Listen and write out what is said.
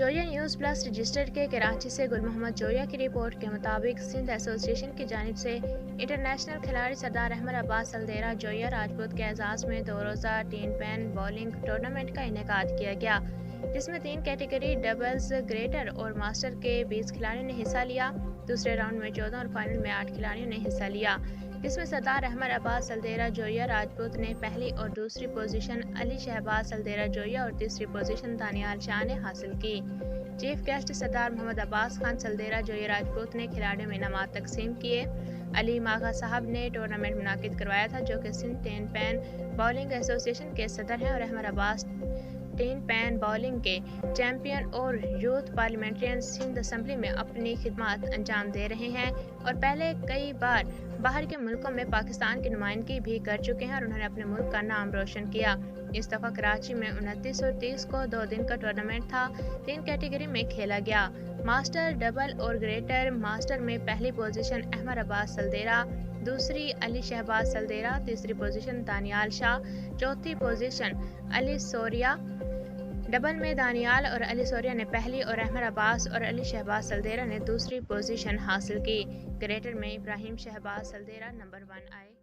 Zoya news plus register के कराची से गुल मोहम्मद जोया की रिपोर्ट के मुताबिक सिंध एसोसिएशन की जानिब से इंटरनेशनल खिलाड़ी सरदार अहमद अब्बास अल्देरा जोया राजपूत के एजाज़ में 2 रोज़ा टीन पेन बॉलिंग टूर्नामेंट का इनेकाद किया गया, जिसमें 3 कैटेगरी डबल्स, ग्रेटर और मास्टर के 20 खिलाड़ियों ने हिस्सा लिया। दूसरे राउंड में 14 और फाइनल में 8 खिलाड़ियों ने हिस्सा लिया, जिसमें सरदार अहमद अब्बास अल्देरा जोया राजपूत ने पहली और दूसरी पोजीशन, अली शहबाज अल्देरा जोया और तीसरी पोजीशन दानियाल शाह ने हासिल की। चीफ गेस्ट सरदार मोहम्मद अब्बास खान अल्देरा जोया राजपूत ने खिलाड़ियों में इनामात तकसीम किए। अली मागा साहब ने टूर्नामेंट मुनाकिद करवाया था, जो कि Sindh ten pin bowling association के सदर हैं और Ahmed Abbas ten pin bowling के चैंपियन और यूथ पार्लियामेंट्रियन सिंध असम्बली में अपनी खिदमत अंजाम दे रहे हैं और पहले कई बार बाहर के मुल्कों में पाकिस्तान की नुमाइंदगी भी कर चुके हैं और उन्होंने अपने मुल्क का नाम रोशन किया। इस दफ़ा कराची में 29 और 30 को 2 दिन का टूर्नामेंट था। 3 कैटेगरी में खेला गया। मास्टर, डबल और ग्रेटर। मास्टर में पहली पोजीशन अहमद अब्बास अल्देरा, दूसरी अली शहबाज अल्देरा, तीसरी पोजीशन दानियाल शाह, चौथी पोजीशन अली सोरिया। डबल में दानियाल और अली सोरिया ने पहली और अहमद अब्बास और अली शहबाज अल्देरा ने दूसरी पोजीशन हासिल की। ग्रेटर में इब्राहिम शहबाज अल्देरा नंबर 1 आए।